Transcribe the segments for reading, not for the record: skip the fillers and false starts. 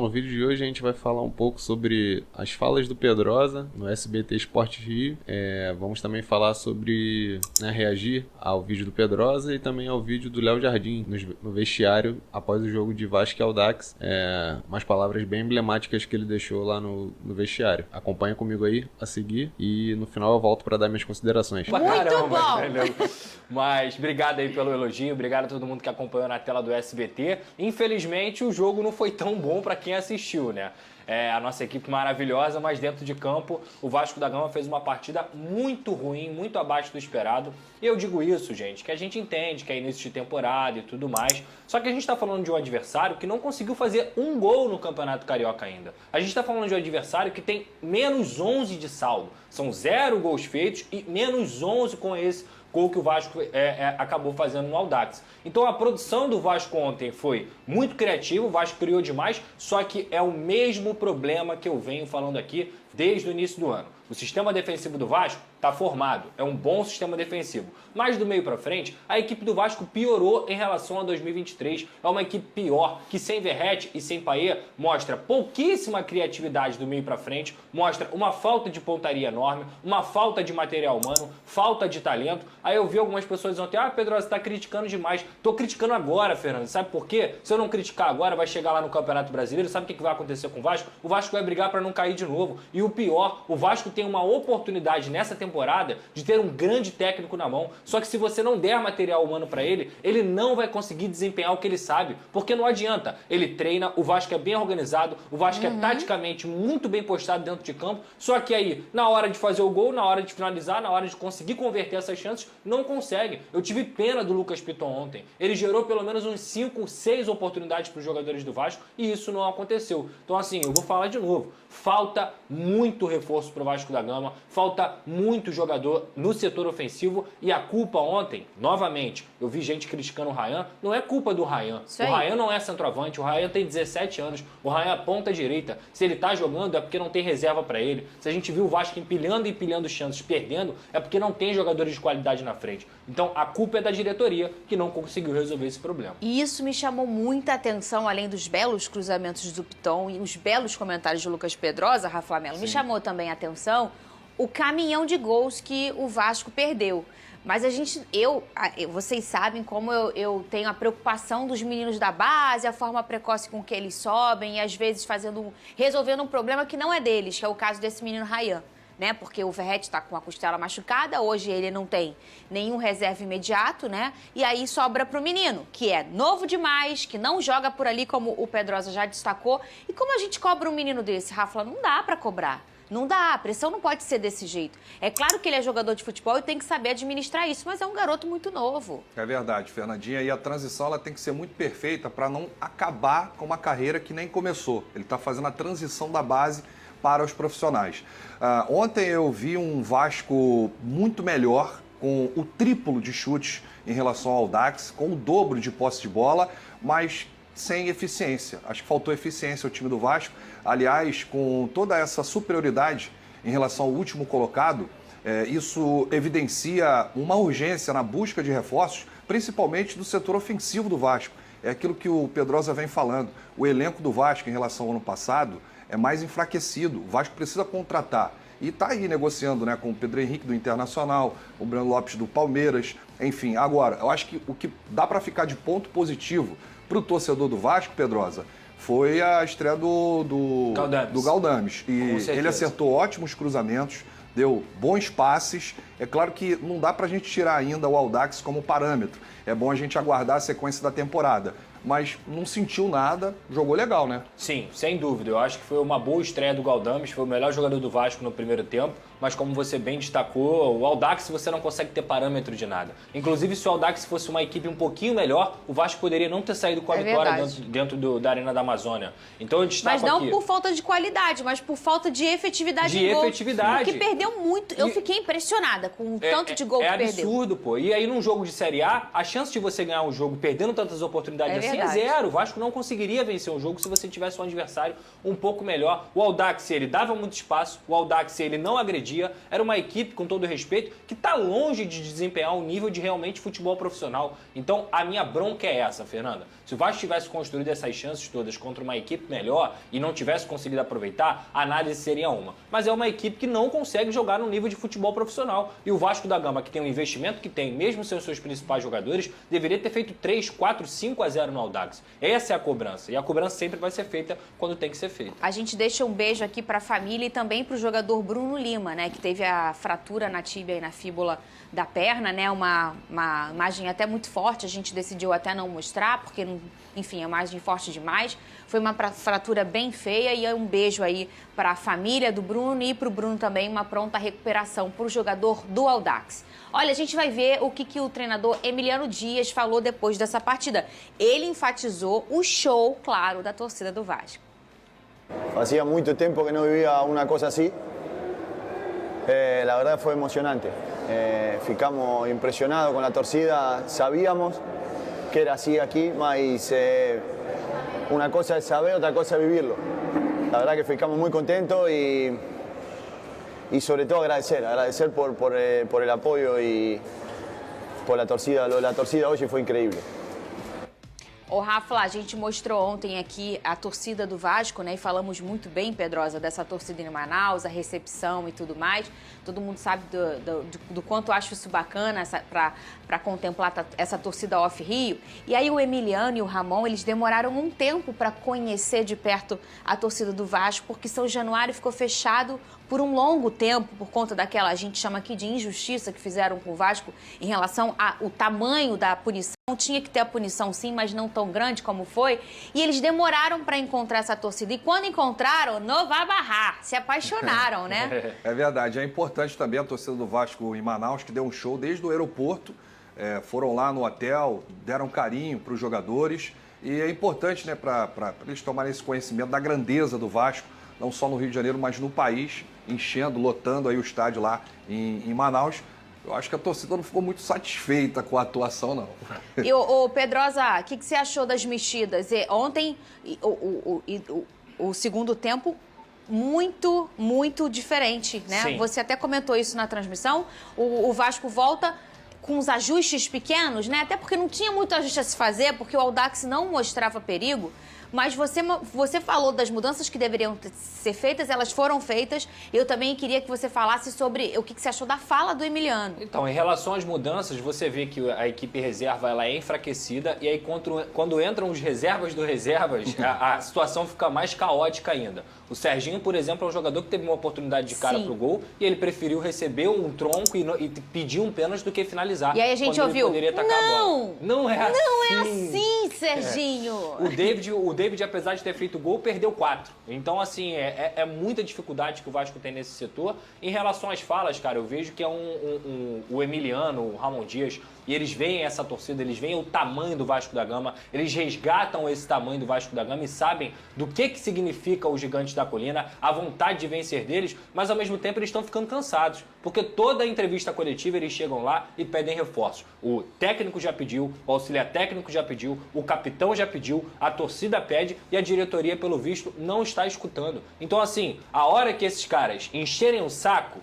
no vídeo de hoje a gente vai falar um pouco sobre as falas do Pedrosa no SBT Esporte Rio. Vamos também falar sobre reagir ao vídeo do Pedrosa e também ao vídeo do Léo Jardim no vestiário após o jogo de Vasco e Audax. Umas palavras bem emblemáticas que ele deixou lá no vestiário. Acompanha comigo aí a seguir e no final eu volto para dar minhas considerações. Muito bom! Mas obrigado aí pelo elogio, obrigado a todo mundo que acompanhou na tela do SBT. Infelizmente o jogo não foi tão bom para quem assistiu, né? A nossa equipe maravilhosa, mas dentro de campo o Vasco da Gama fez uma partida muito ruim, muito abaixo do esperado. E eu digo isso, gente, que a gente entende que é início de temporada e tudo mais. Só que a gente está falando de um adversário que não conseguiu fazer um gol no Campeonato Carioca ainda. A gente está falando de um adversário que tem menos 11 de saldo. São 0 gols feitos e menos 11 com esse gol que o Vasco acabou fazendo no Audax. Então a produção do Vasco ontem foi muito criativa, o Vasco criou demais, só que é o mesmo problema que eu venho falando aqui desde o início do ano. O sistema defensivo do Vasco está formado, é um bom sistema defensivo. Mas do meio para frente, a equipe do Vasco piorou em relação a 2023. É uma equipe pior, que sem Verratti e sem Payet mostra pouquíssima criatividade do meio para frente, mostra uma falta de pontaria enorme, uma falta de material humano, falta de talento. Aí eu vi algumas pessoas ontem, Pedro, você está criticando demais. Tô criticando agora, Fernando. Sabe por quê? Se eu não criticar agora, vai chegar lá no Campeonato Brasileiro, sabe o que vai acontecer com o Vasco? O Vasco vai brigar para não cair de novo. E o pior, o Vasco tem uma oportunidade nessa temporada de ter um grande técnico na mão. Só que se você não der material humano para ele, ele não vai conseguir desempenhar o que ele sabe. Porque não adianta. Ele treina, o Vasco é bem organizado, o Vasco é taticamente muito bem postado dentro de campo. Só que aí, na hora de fazer o gol, na hora de finalizar, na hora de conseguir converter essas chances, não consegue. Eu tive pena do Lucas Piton ontem. Ele gerou pelo menos uns 5, 6 oportunidades para os jogadores do Vasco e isso não aconteceu. Então assim, eu vou falar de novo. Falta muito reforço para o Vasco da Gama, falta muito jogador no setor ofensivo e a culpa ontem, novamente, eu vi gente criticando o Ryan, não é culpa do Ryan. O Ryan não é centroavante, o Ryan tem 17 anos, o Ryan é ponta direita. Se ele tá jogando é porque não tem reserva para ele. Se a gente viu o Vasco empilhando e empilhando chances, perdendo, é porque não tem jogadores de qualidade na frente. Então a culpa é da diretoria que não conseguiu resolver esse problema. E isso me chamou muita atenção, além dos belos cruzamentos do Piton e os belos comentários de Lucas Pedrosa, Rafa Melo, me chamou também a atenção o caminhão de gols que o Vasco perdeu. Mas vocês sabem como eu tenho a preocupação dos meninos da base, a forma precoce com que eles sobem e às vezes resolvendo um problema que não é deles, que é o caso desse menino Ryan. Né? Porque o Verratti está com a costela machucada, hoje ele não tem nenhum reserva imediato, né? E aí sobra para o menino, que é novo demais, que não joga por ali, como o Pedrosa já destacou. E como a gente cobra um menino desse, Rafa? Não dá para cobrar. Não dá, a pressão não pode ser desse jeito. É claro que ele é jogador de futebol e tem que saber administrar isso, mas é um garoto muito novo. É verdade, Fernandinha. E a transição ela tem que ser muito perfeita para não acabar com uma carreira que nem começou. Ele está fazendo a transição da base para os profissionais. Ontem eu vi um Vasco muito melhor, com o triplo de chutes em relação ao Audax, com o dobro de posse de bola, mas sem eficiência. Acho que faltou eficiência ao time do Vasco. Aliás, com toda essa superioridade em relação ao último colocado, isso evidencia uma urgência na busca de reforços, principalmente do setor ofensivo do Vasco. É aquilo que o Pedrosa vem falando. O elenco do Vasco em relação ao ano passado é mais enfraquecido. O Vasco precisa contratar. E está aí negociando, né, com o Pedro Henrique do Internacional, o Breno Lopes do Palmeiras, enfim. Agora, eu acho que o que dá para ficar de ponto positivo para o torcedor do Vasco, Pedrosa, foi a estreia do Galdames. E ele acertou ótimos cruzamentos, deu bons passes. É claro que não dá para a gente tirar ainda o Audax como parâmetro. É bom a gente aguardar a sequência da temporada. Mas não sentiu nada, jogou legal, né? Sim, sem dúvida. Eu acho que foi uma boa estreia do Galdames, foi o melhor jogador do Vasco no primeiro tempo, mas como você bem destacou, o Audax você não consegue ter parâmetro de nada. Inclusive, se o Audax fosse uma equipe um pouquinho melhor, o Vasco poderia não ter saído com a vitória dentro da Arena da Amazônia. Então eu destaco mas não aqui, por falta de qualidade, mas por falta de efetividade em gol. Efetividade. Que perdeu muito. Eu fiquei impressionada. com o tanto de gol que perdeu. É absurdo, pô. E aí, num jogo de Série A, a chance de você ganhar um jogo perdendo tantas oportunidades assim verdade. é zero. O Vasco não conseguiria vencer um jogo se você tivesse um adversário um pouco melhor. O Audax, ele dava muito espaço, o Audax, ele não agredia. Era uma equipe, com todo respeito, que está longe de desempenhar um nível de realmente futebol profissional. Então, a minha bronca é essa, Fernanda. Se o Vasco tivesse construído essas chances todas contra uma equipe melhor e não tivesse conseguido aproveitar, a análise seria uma. Mas é uma equipe que não consegue jogar no nível de futebol profissional. E o Vasco da Gama, que tem um investimento que tem, mesmo sem os seus principais jogadores, deveria ter feito 3, 4, 5-0 no Audax. Essa é a cobrança. E a cobrança sempre vai ser feita quando tem que ser feita. A gente deixa um beijo aqui para a família e também para o jogador Bruno Lima, né, que teve a fratura na tíbia e na fíbula da perna, né, uma imagem até muito forte, a gente decidiu até não mostrar, porque, enfim, é uma imagem forte demais. Foi uma fratura bem feia e um beijo aí para a família do Bruno e para o Bruno também uma pronta recuperação para o jogador do Audax. Olha, a gente vai ver o que o treinador Emiliano Dias falou depois dessa partida. Ele enfatizou o show, claro, da torcida do Vasco. Hacía mucho tiempo que no vivía una cosa así. La verdad fue emocionante. Ficamos impresionados con la torcida. Sabíamos que era así aquí, mas una cosa es saber, otra cosa es vivirlo. La verdad que ficamos muy contentos y sobre todo agradecer por el apoyo y por la torcida. Lo de la torcida hoy fue increíble. Ô, Rafa, a gente mostrou ontem aqui a torcida do Vasco, né? E falamos muito bem, Pedrosa, dessa torcida em Manaus, a recepção e tudo mais. Todo mundo sabe do quanto eu acho isso bacana para contemplar essa torcida off-Rio. E aí o Emiliano e o Ramon, eles demoraram um tempo para conhecer de perto a torcida do Vasco, porque São Januário ficou fechado por um longo tempo, por conta daquela, a gente chama aqui de injustiça que fizeram com o Vasco em relação ao tamanho da punição. Tinha que ter a punição sim, mas não tão grande como foi. E eles demoraram para encontrar essa torcida. E quando encontraram, não vai barrar. Se apaixonaram, né? É verdade. É importante também a torcida do Vasco em Manaus, que deu um show desde o aeroporto. Foram lá no hotel, deram carinho para os jogadores. E é importante, né, para eles tomarem esse conhecimento da grandeza do Vasco, não só no Rio de Janeiro, mas no país, enchendo, lotando aí o estádio lá em Manaus. Eu acho que a torcida não ficou muito satisfeita com a atuação, não. E, Pedrosa, o que você achou das mexidas? Ontem, o segundo tempo, muito, muito diferente, né? Sim. Você até comentou isso na transmissão. O Vasco volta com os ajustes pequenos, né? Até porque não tinha muito ajuste a se fazer, porque o Audax não mostrava perigo. Mas você falou das mudanças que deveriam ser feitas, elas foram feitas. Eu também queria que você falasse sobre o que você achou da fala do Emiliano. Então, em relação às mudanças, você vê que a equipe reserva ela é enfraquecida e aí quando entram os reservas do reservas, a situação fica mais caótica ainda. O Serginho, por exemplo, é um jogador que teve uma oportunidade de cara pro gol e ele preferiu receber um tronco e pedir um pênalti do que finalizar. E aí a gente ouviu, poderia tacar a bola. Não é assim. Não é assim, Serginho. O David, apesar de ter feito gol, perdeu 4. Então, assim, é muita dificuldade que o Vasco tem nesse setor. Em relação às falas, cara, eu vejo que é o Emiliano, o Ramon Dias, e eles veem essa torcida, eles veem o tamanho do Vasco da Gama, eles resgatam esse tamanho do Vasco da Gama e sabem do que significa o Gigante da Colina, a vontade de vencer deles, mas ao mesmo tempo eles estão ficando cansados, porque toda a entrevista coletiva eles chegam lá e pedem reforços. O técnico já pediu, o auxiliar técnico já pediu, o capitão já pediu, a torcida pede e a diretoria, pelo visto, não está escutando. Então, assim, a hora que esses caras encherem o saco,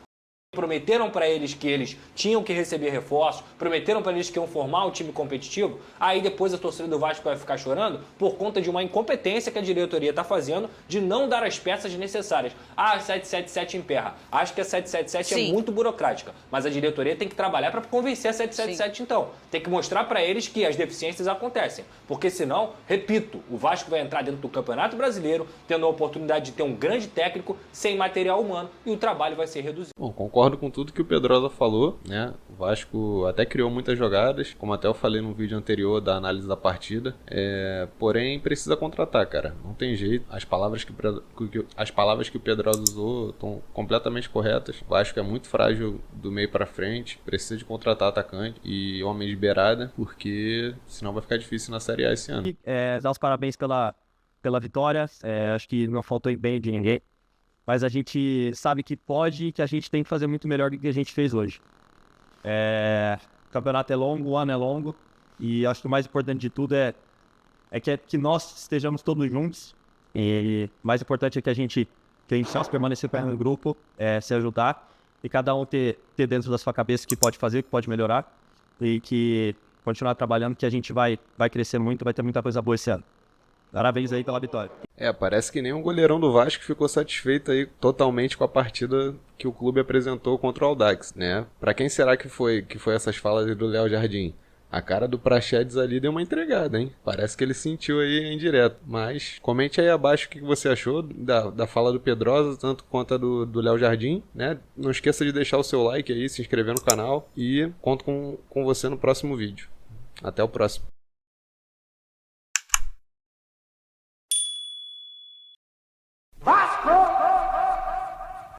prometeram para eles que eles tinham que receber reforços, prometeram para eles que iam formar um time competitivo, aí depois a torcida do Vasco vai ficar chorando por conta de uma incompetência que a diretoria está fazendo de não dar as peças necessárias. A 777 emperra. Acho que a 777 Sim. é muito burocrática, mas a diretoria tem que trabalhar para convencer a 777 então. Tem que mostrar para eles que as deficiências acontecem, porque senão, repito, o Vasco vai entrar dentro do Campeonato Brasileiro tendo a oportunidade de ter um grande técnico sem material humano e o trabalho vai ser reduzido. Bom, concordo com tudo que o Pedrosa falou, né? O Vasco até criou muitas jogadas, como até eu falei no vídeo anterior da análise da partida. Porém, precisa contratar, cara. Não tem jeito. As palavras que o Pedrosa usou estão completamente corretas. O Vasco é muito frágil do meio pra frente. Precisa de contratar atacante e homem de beirada, porque senão vai ficar difícil na Série A esse ano. Dar os parabéns pela vitória. Acho que não faltou bem de ninguém. Mas a gente sabe que pode e que a gente tem que fazer muito melhor do que a gente fez hoje. O campeonato é longo, o ano é longo, e acho que o mais importante de tudo é que nós estejamos todos juntos, e o mais importante é que a gente possa permanecer perto do grupo, se ajudar, e cada um ter dentro da sua cabeça o que pode fazer, o que pode melhorar, e que continuar trabalhando, que a gente vai crescer muito, vai ter muita coisa boa esse ano. Parabéns aí pela vitória. Parece que nem um goleirão do Vasco ficou satisfeito aí totalmente com a partida que o clube apresentou contra o Audax, né? Pra quem será que foi essas falas aí do Léo Jardim? A cara do Praxedes ali deu uma entregada, hein? Parece que ele sentiu aí em direto. Mas comente aí abaixo o que você achou da fala do Pedrosa, tanto quanto a do Léo Jardim, né? Não esqueça de deixar o seu like aí, se inscrever no canal e conto com você no próximo vídeo. Até o próximo.